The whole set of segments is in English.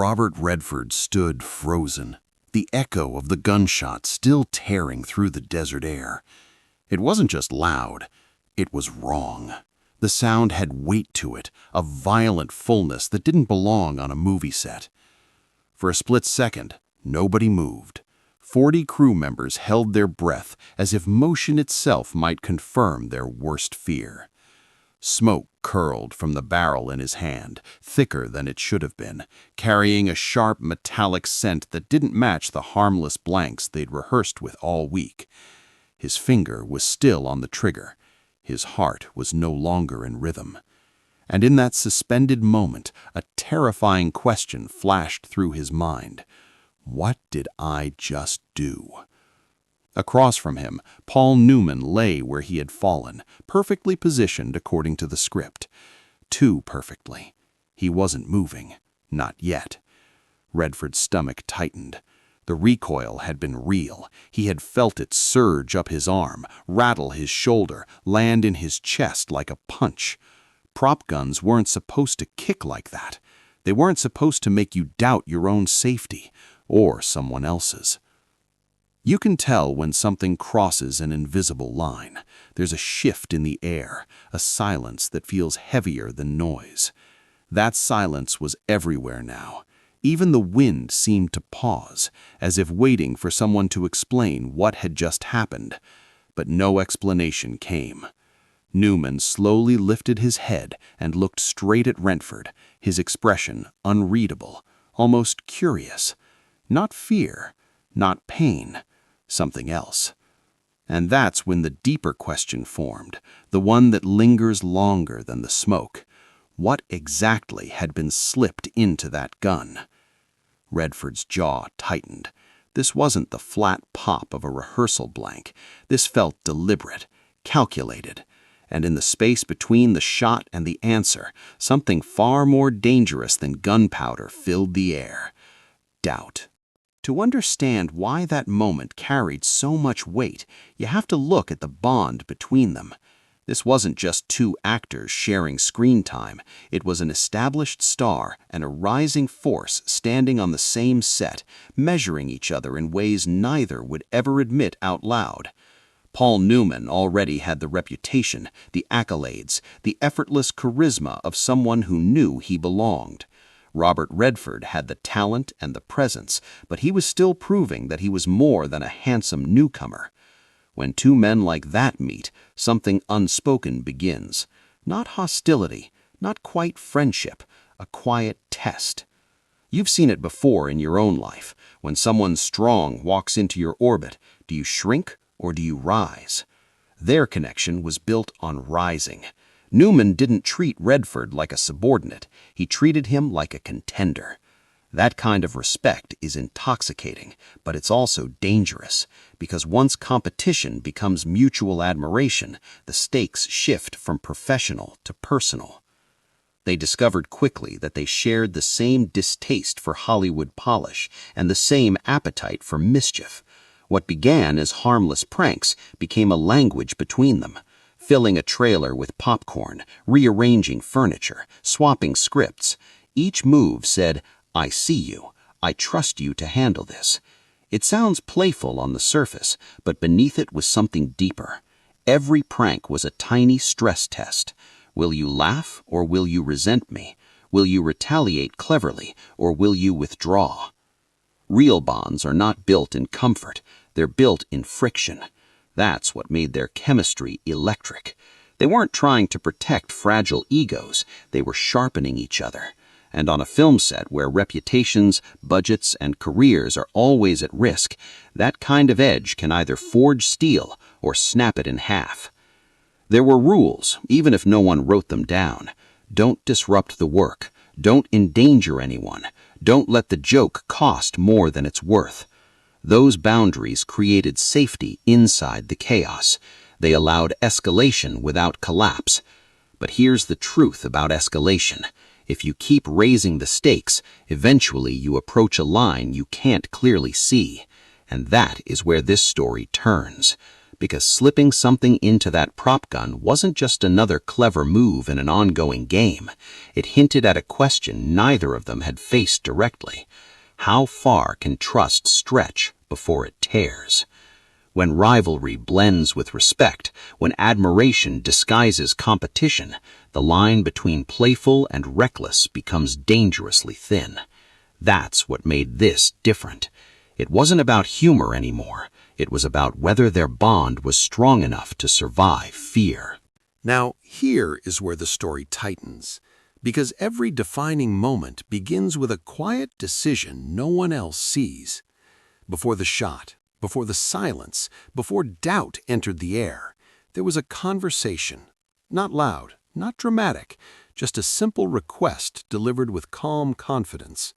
Robert Redford stood frozen, the echo of the gunshot still tearing through the desert air. It wasn't just loud, it was wrong. The sound had weight to it, a violent fullness that didn't belong on a movie set. For a split second, nobody moved. 40 crew members held their breath as if motion itself might confirm their worst fear. Smoke curled from the barrel in his hand, thicker than it should have been, carrying a sharp metallic scent that didn't match the harmless blanks they'd rehearsed with all week. His finger was still on the trigger. His heart was no longer in rhythm. And in that suspended moment, a terrifying question flashed through his mind. What did I just do? Across from him, Paul Newman lay where he had fallen, perfectly positioned according to the script. Too perfectly. He wasn't moving. Not yet. Redford's stomach tightened. The recoil had been real. He had felt it surge up his arm, rattle his shoulder, land in his chest like a punch. Prop guns weren't supposed to kick like that. They weren't supposed to make you doubt your own safety, or someone else's. You can tell when something crosses an invisible line. There's a shift in the air, a silence that feels heavier than noise. That silence was everywhere now. Even the wind seemed to pause, as if waiting for someone to explain what had just happened. But no explanation came. Newman slowly lifted his head and looked straight at Redford, his expression unreadable, almost curious. Not fear, not pain, something else. And that's when the deeper question formed, the one that lingers longer than the smoke. What exactly had been slipped into that gun? Redford's jaw tightened. This wasn't the flat pop of a rehearsal blank. This felt deliberate, calculated. And in the space between the shot and the answer, something far more dangerous than gunpowder filled the air. Doubt. To understand why that moment carried so much weight, you have to look at the bond between them. This wasn't just two actors sharing screen time. It was an established star and a rising force standing on the same set, measuring each other in ways neither would ever admit out loud. Paul Newman already had the reputation, the accolades, the effortless charisma of someone who knew he belonged. Robert Redford had the talent and the presence, but he was still proving that he was more than a handsome newcomer. When two men like that meet, something unspoken begins. Not hostility, not quite friendship, a quiet test. You've seen it before in your own life. When someone strong walks into your orbit, do you shrink or do you rise? Their connection was built on rising. Newman didn't treat Redford like a subordinate. He treated him like a contender. That kind of respect is intoxicating, but it's also dangerous, because once competition becomes mutual admiration, the stakes shift from professional to personal. They discovered quickly that they shared the same distaste for Hollywood polish and the same appetite for mischief. What began as harmless pranks became a language between them. Filling a trailer with popcorn, rearranging furniture, swapping scripts. Each move said, "I see you. I trust you to handle this." It sounds playful on the surface, but beneath it was something deeper. Every prank was a tiny stress test. Will you laugh or will you resent me? Will you retaliate cleverly or will you withdraw? Real bonds are not built in comfort. They're built in friction. That's what made their chemistry electric. They weren't trying to protect fragile egos. They were sharpening each other. And on a film set where reputations, budgets, and careers are always at risk, that kind of edge can either forge steel or snap it in half. There were rules, even if no one wrote them down. Don't disrupt the work. Don't endanger anyone. Don't let the joke cost more than it's worth. Those boundaries created safety inside the chaos. They allowed escalation without collapse. But here's the truth about escalation. If you keep raising the stakes, eventually you approach a line you can't clearly see. And that is where this story turns. because slipping something into that prop gun wasn't just another clever move in an ongoing game. It hinted at a question neither of them had faced directly. How far can trust stretch before it tears? When rivalry blends with respect, when admiration disguises competition, the line between playful and reckless becomes dangerously thin. That's what made this different. It wasn't about humor anymore. It was about whether their bond was strong enough to survive fear. Now, here is where the story tightens, because every defining moment begins with a quiet decision no one else sees. Before the shot, before the silence, before doubt entered the air, there was a conversation. Not loud, not dramatic, just a simple request delivered with calm confidence.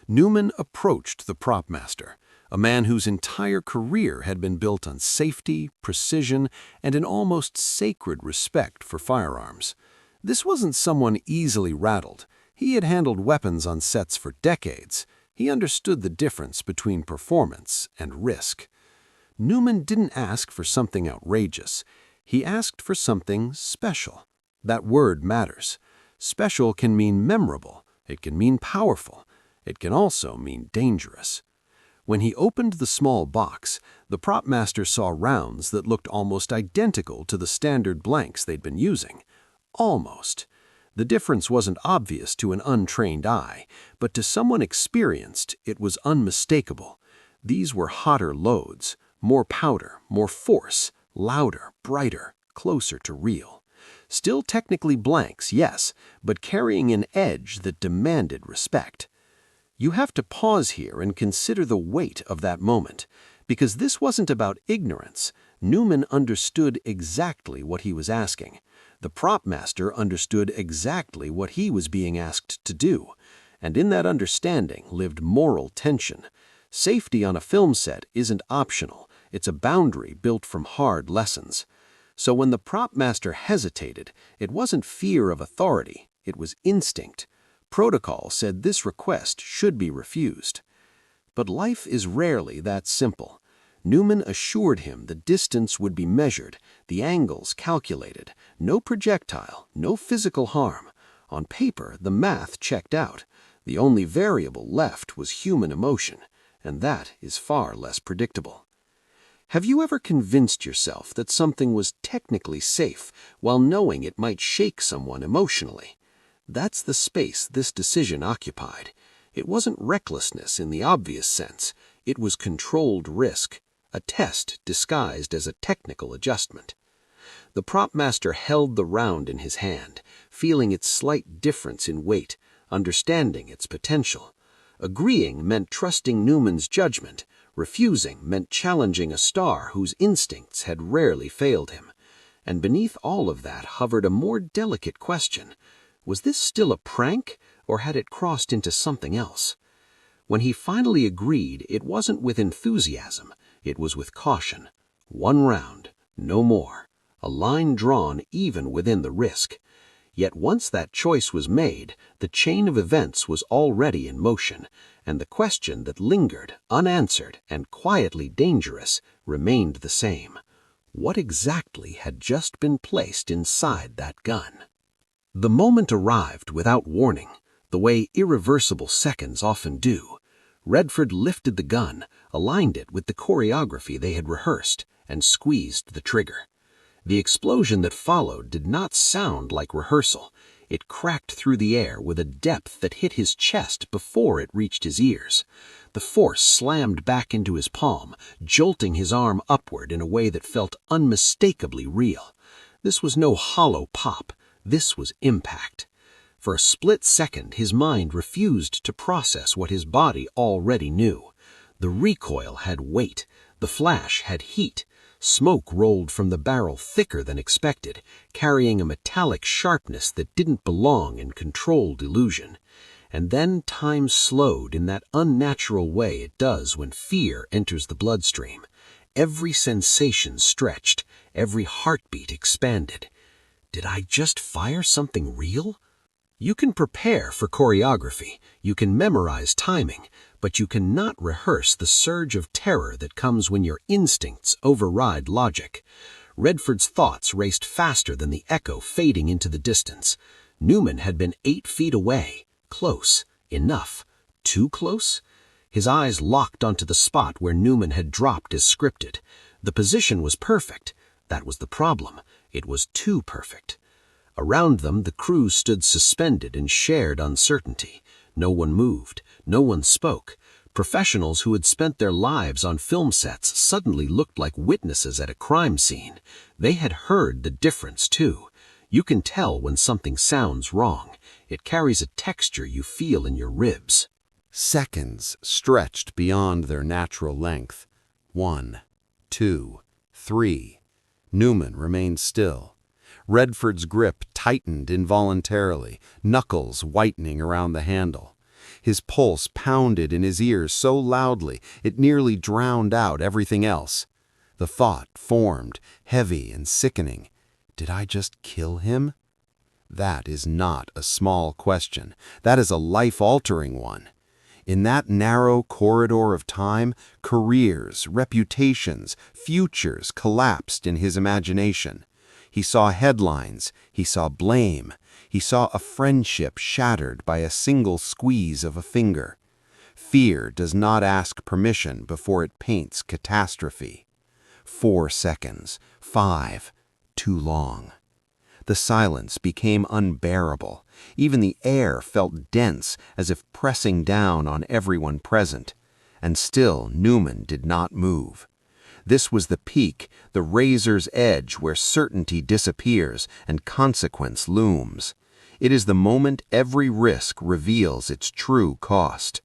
Newman approached the prop master, a man whose entire career had been built on safety, precision, and an almost sacred respect for firearms. This wasn't someone easily rattled. He had handled weapons on sets for decades. He understood the difference between performance and risk. Newman didn't ask for something outrageous. He asked for something special. That word matters. Special can mean memorable. It can mean powerful. It can also mean dangerous. When he opened the small box, the prop master saw rounds that looked almost identical to the standard blanks they'd been using. Almost. The difference wasn't obvious to an untrained eye, but to someone experienced, it was unmistakable. These were hotter loads, more powder, more force, louder, brighter, closer to real. Still technically blanks, yes, but carrying an edge that demanded respect. You have to pause here and consider the weight of that moment, because this wasn't about ignorance. Newman understood exactly what he was asking. The prop master understood exactly what he was being asked to do, and in that understanding lived moral tension. Safety on a film set isn't optional. It's a boundary built from hard lessons. So when the prop master hesitated, it wasn't fear of authority, it was instinct. Protocol said this request should be refused. But life is rarely that simple. Newman assured him the distance would be measured, the angles calculated, no projectile, no physical harm. On paper, the math checked out. The only variable left was human emotion, and that is far less predictable. Have you ever convinced yourself that something was technically safe while knowing it might shake someone emotionally? That's the space this decision occupied. It wasn't recklessness in the obvious sense. It was controlled risk, a test disguised as a technical adjustment. The prop master held the round in his hand, feeling its slight difference in weight, understanding its potential. Agreeing meant trusting Newman's judgment. Refusing meant challenging a star whose instincts had rarely failed him. And beneath all of that hovered a more delicate question. Was this still a prank, or had it crossed into something else? When he finally agreed, it wasn't with enthusiasm, it was with caution. One round, no more. A line drawn even within the risk. Yet once that choice was made, the chain of events was already in motion, and the question that lingered, unanswered and quietly dangerous, remained the same. What exactly had just been placed inside that gun? The moment arrived without warning, the way irreversible seconds often do. Redford lifted the gun, aligned it with the choreography they had rehearsed, and squeezed the trigger. The explosion that followed did not sound like rehearsal. It cracked through the air with a depth that hit his chest before it reached his ears. The force slammed back into his palm, jolting his arm upward in a way that felt unmistakably real. This was no hollow pop. This was impact. For a split second, his mind refused to process what his body already knew. The recoil had weight. The flash had heat. Smoke rolled from the barrel thicker than expected, carrying a metallic sharpness that didn't belong in controlled illusion. And then time slowed in that unnatural way it does when fear enters the bloodstream. Every sensation stretched, every heartbeat expanded. Did I just fire something real? You can prepare for choreography, you can memorize timing, but you cannot rehearse the surge of terror that comes when your instincts override logic. Redford's thoughts raced faster than the echo fading into the distance. Newman had been 8 feet away. Close. Enough. Too close? His eyes locked onto the spot where Newman had dropped as scripted. The position was perfect. That was the problem. It was too perfect. Around them, the crew stood suspended in shared uncertainty. No one moved. No one spoke. Professionals who had spent their lives on film sets suddenly looked like witnesses at a crime scene. They had heard the difference, too. You can tell when something sounds wrong. It carries a texture you feel in your ribs. Seconds stretched beyond their natural length. 1, 2, 3. Newman remained still. Redford's grip tightened involuntarily, knuckles whitening around the handle. His pulse pounded in his ears so loudly it nearly drowned out everything else. The thought formed, heavy and sickening. Did I just kill him? That is not a small question. That is a life-altering one. In that narrow corridor of time, careers, reputations, futures collapsed in his imagination. He saw headlines, he saw blame, he saw a friendship shattered by a single squeeze of a finger. Fear does not ask permission before it paints catastrophe. 4 seconds, 5, too long. The silence became unbearable. Even the air felt dense, as if pressing down on everyone present. And still Newman did not move. This was the peak, the razor's edge where certainty disappears and consequence looms. It is the moment every risk reveals its true cost.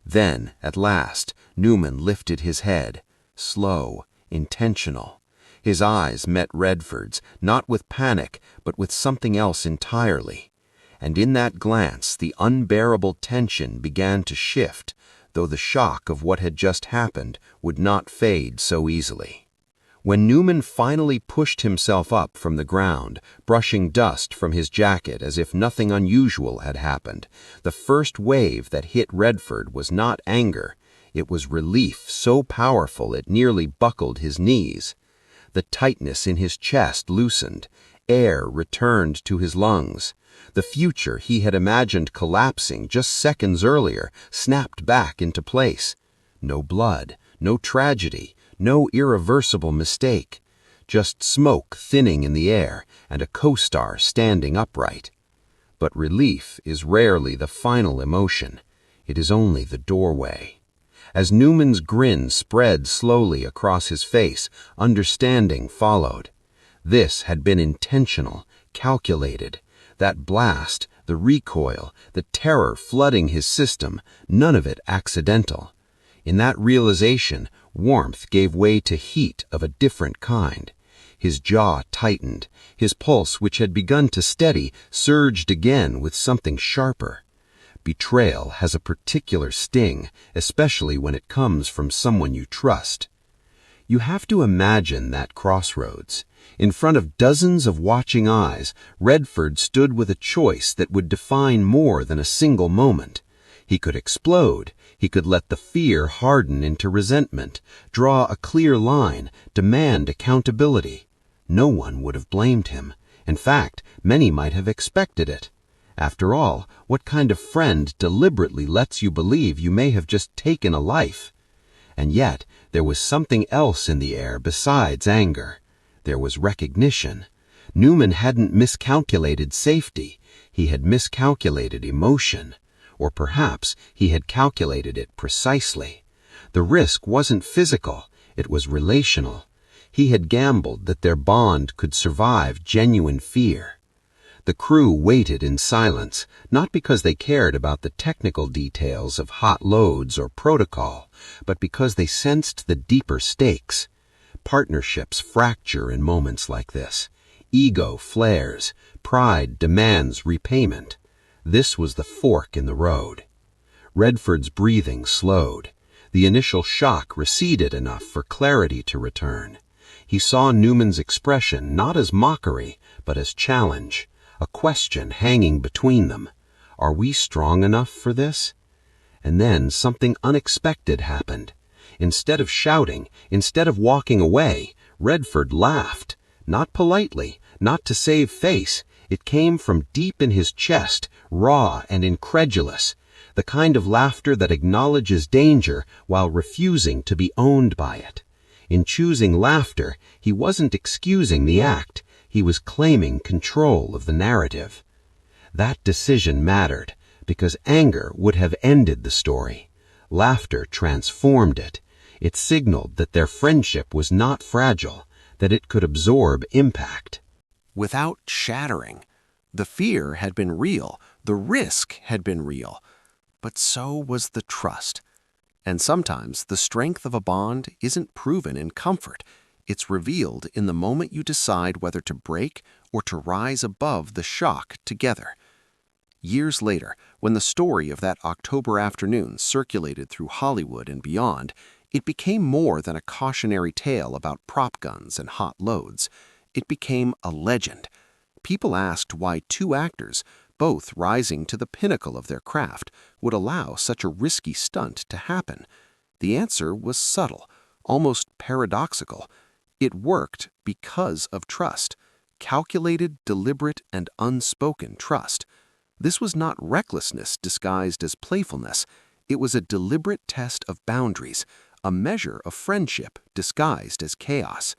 Then, at last, Newman lifted his head, slow, intentional. His eyes met Redford's, not with panic, but with something else entirely. And in that glance, the unbearable tension began to shift, though the shock of what had just happened would not fade so easily. When Newman finally pushed himself up from the ground, brushing dust from his jacket as if nothing unusual had happened, the first wave that hit Redford was not anger. It was relief so powerful it nearly buckled his knees. The tightness in his chest loosened. Air returned to his lungs. The future he had imagined collapsing just seconds earlier snapped back into place. No blood, no tragedy, no irreversible mistake. Just smoke thinning in the air and a co-star standing upright. But relief is rarely the final emotion. It is only the doorway. As Newman's grin spread slowly across his face, understanding followed. This had been intentional, calculated. That blast, the recoil, the terror flooding his system, none of it accidental. In that realization, warmth gave way to heat of a different kind. His jaw tightened. His pulse, which had begun to steady, surged again with something sharper. Betrayal has a particular sting, especially when it comes from someone you trust. You have to imagine that crossroads. In front of dozens of watching eyes, Redford stood with a choice that would define more than a single moment. He could explode. He could let the fear harden into resentment, draw a clear line, demand accountability. No one would have blamed him. In fact, many might have expected it. After all, what kind of friend deliberately lets you believe you may have just taken a life? And yet, there was something else in the air besides anger. There was recognition. Newman hadn't miscalculated safety. He had miscalculated emotion. Or perhaps he had calculated it precisely. The risk wasn't physical. It was relational. He had gambled that their bond could survive genuine fear. The crew waited in silence, not because they cared about the technical details of hot loads or protocol, but because they sensed the deeper stakes. Partnerships fracture in moments like this. Ego flares. Pride demands repayment. This was the fork in the road. Redford's breathing slowed. The initial shock receded enough for clarity to return. He saw Newman's expression not as mockery, but as challenge. A question hanging between them. Are we strong enough for this? And then something unexpected happened. Instead of shouting, instead of walking away, Redford laughed. Not politely, not to save face. It came from deep in his chest, raw and incredulous. The kind of laughter that acknowledges danger while refusing to be owned by it. In choosing laughter, he wasn't excusing the act. He was claiming control of the narrative. That decision mattered, because anger would have ended the story. Laughter transformed it. It signaled that their friendship was not fragile, that it could absorb impact. Without shattering, the fear had been real, the risk had been real, but so was the trust. And sometimes the strength of a bond isn't proven in comfort. It's revealed in the moment you decide whether to break or to rise above the shock together. Years later, when the story of that October afternoon circulated through Hollywood and beyond, it became more than a cautionary tale about prop guns and hot loads. It became a legend. People asked why two actors, both rising to the pinnacle of their craft, would allow such a risky stunt to happen. The answer was subtle, almost paradoxical. It worked because of trust. Calculated, deliberate, and unspoken trust. This was not recklessness disguised as playfulness. It was a deliberate test of boundaries, a measure of friendship disguised as chaos.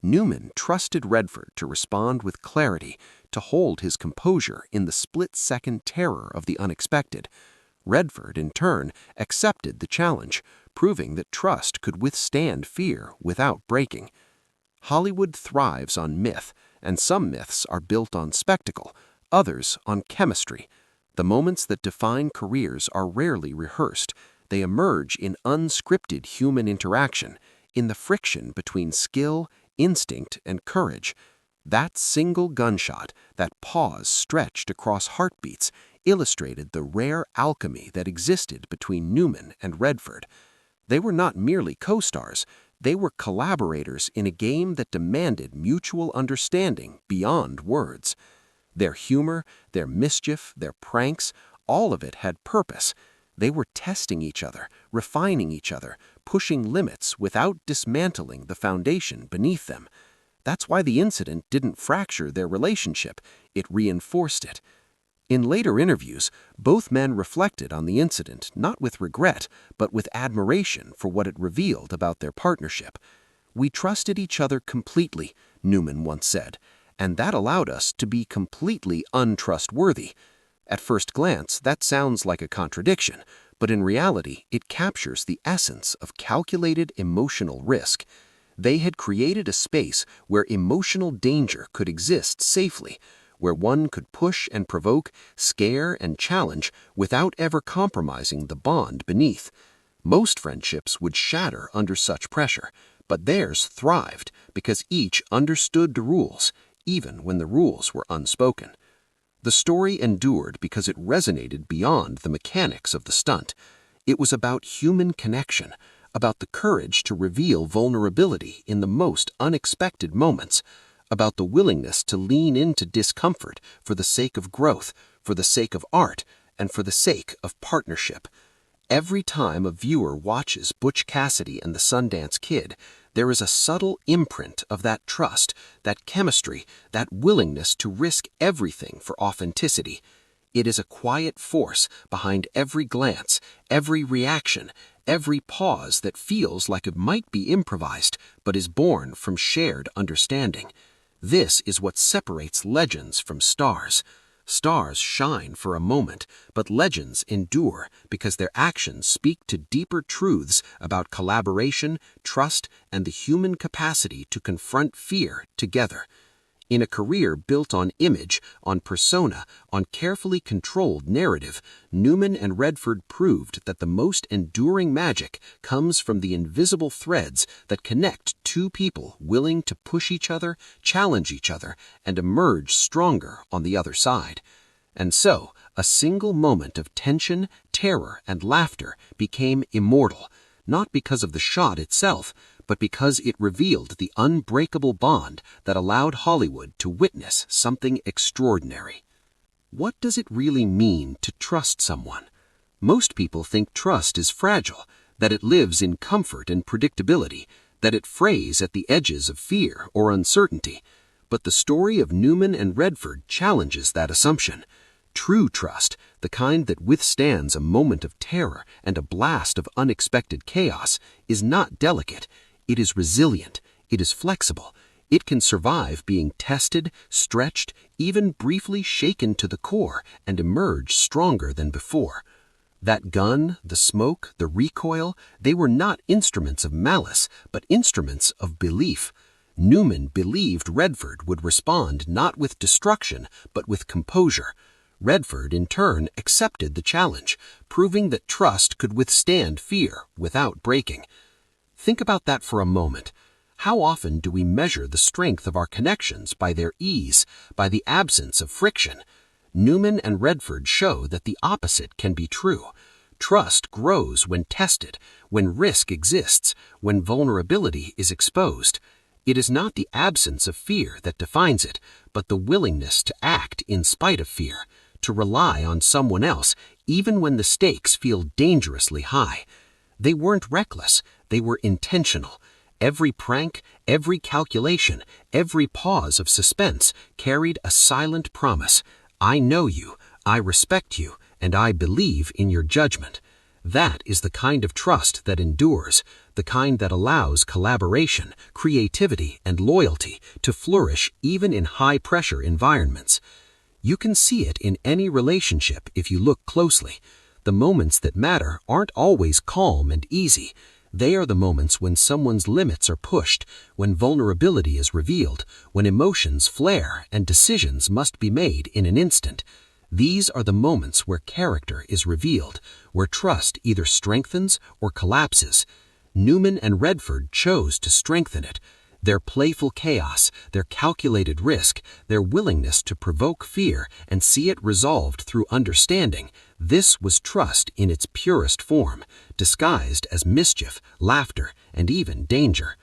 Newman trusted Redford to respond with clarity, to hold his composure in the split-second terror of the unexpected. Redford, in turn, accepted the challenge, proving that trust could withstand fear without breaking. Hollywood thrives on myth, and some myths are built on spectacle, others on chemistry. The moments that define careers are rarely rehearsed. They emerge in unscripted human interaction, in the friction between skill, instinct, and courage. That single gunshot, that pause stretched across heartbeats, illustrated the rare alchemy that existed between Newman and Redford. They were not merely co-stars, they were collaborators in a game that demanded mutual understanding beyond words. Their humor, their mischief, their pranks, all of it had purpose. They were testing each other, refining each other, pushing limits without dismantling the foundation beneath them. That's why the incident didn't fracture their relationship, it reinforced it. In later interviews, both men reflected on the incident not with regret, but with admiration for what it revealed about their partnership. "We trusted each other completely," Newman once said, "and that allowed us to be completely untrustworthy." At first glance, that sounds like a contradiction, but in reality, it captures the essence of calculated emotional risk. They had created a space where emotional danger could exist safely, where one could push and provoke, scare and challenge without ever compromising the bond beneath. Most friendships would shatter under such pressure, but theirs thrived because each understood the rules, even when the rules were unspoken. The story endured because it resonated beyond the mechanics of the stunt. It was about human connection, about the courage to reveal vulnerability in the most unexpected moments, about the willingness to lean into discomfort for the sake of growth, for the sake of art, and for the sake of partnership. Every time a viewer watches Butch Cassidy and the Sundance Kid, there is a subtle imprint of that trust, that chemistry, that willingness to risk everything for authenticity. It is a quiet force behind every glance, every reaction, every pause that feels like it might be improvised, but is born from shared understanding. This is what separates legends from stars. Stars shine for a moment, but legends endure because their actions speak to deeper truths about collaboration, trust, and the human capacity to confront fear together. In a career built on image, on persona, on carefully controlled narrative, Newman and Redford proved that the most enduring magic comes from the invisible threads that connect two people willing to push each other, challenge each other, and emerge stronger on the other side. And so, a single moment of tension, terror, and laughter became immortal, not because of the shot itself, but because it revealed the unbreakable bond that allowed Hollywood to witness something extraordinary. What does it really mean to trust someone? Most people think trust is fragile, that it lives in comfort and predictability, that it frays at the edges of fear or uncertainty. But the story of Newman and Redford challenges that assumption. True trust, the kind that withstands a moment of terror and a blast of unexpected chaos, is not delicate. It is resilient. It is flexible. It can survive being tested, stretched, even briefly shaken to the core, and emerge stronger than before. That gun, the smoke, the recoil, they were not instruments of malice, but instruments of belief. Newman believed Redford would respond not with destruction, but with composure. Redford, in turn, accepted the challenge, proving that trust could withstand fear without breaking. Think about that for a moment. How often do we measure the strength of our connections by their ease, by the absence of friction? Newman and Redford show that the opposite can be true. Trust grows when tested, when risk exists, when vulnerability is exposed. It is not the absence of fear that defines it, but the willingness to act in spite of fear, to rely on someone else even when the stakes feel dangerously high. They weren't reckless, they were intentional. Every prank, every calculation, every pause of suspense carried a silent promise. I know you, I respect you, and I believe in your judgment. That is the kind of trust that endures, the kind that allows collaboration, creativity, and loyalty to flourish even in high-pressure environments. You can see it in any relationship if you look closely. The moments that matter aren't always calm and easy. They are the moments when someone's limits are pushed, when vulnerability is revealed, when emotions flare and decisions must be made in an instant. These are the moments where character is revealed, where trust either strengthens or collapses. Newman and Redford chose to strengthen it. Their playful chaos, their calculated risk, their willingness to provoke fear and see it resolved through understanding, this was trust in its purest form, disguised as mischief, laughter, and even danger.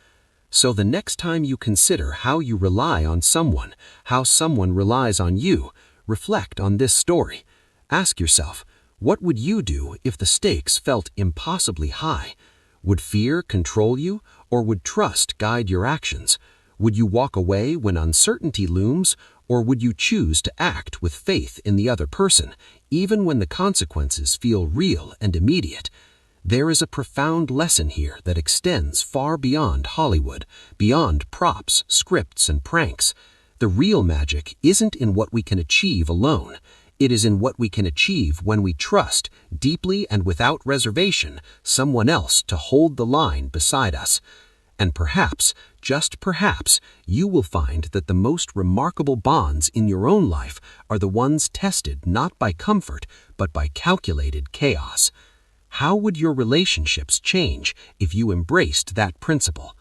So the next time you consider how you rely on someone, how someone relies on you, reflect on this story. Ask yourself, what would you do if the stakes felt impossibly high? Would fear control you, or would trust guide your actions? Would you walk away when uncertainty looms, or would you choose to act with faith in the other person, even when the consequences feel real and immediate? There is a profound lesson here that extends far beyond Hollywood, beyond props, scripts, and pranks. The real magic isn't in what we can achieve alone. It is in what we can achieve when we trust, deeply and without reservation, someone else to hold the line beside us. And perhaps, just perhaps, you will find that the most remarkable bonds in your own life are the ones tested not by comfort, but by calculated chaos. How would your relationships change if you embraced that principle?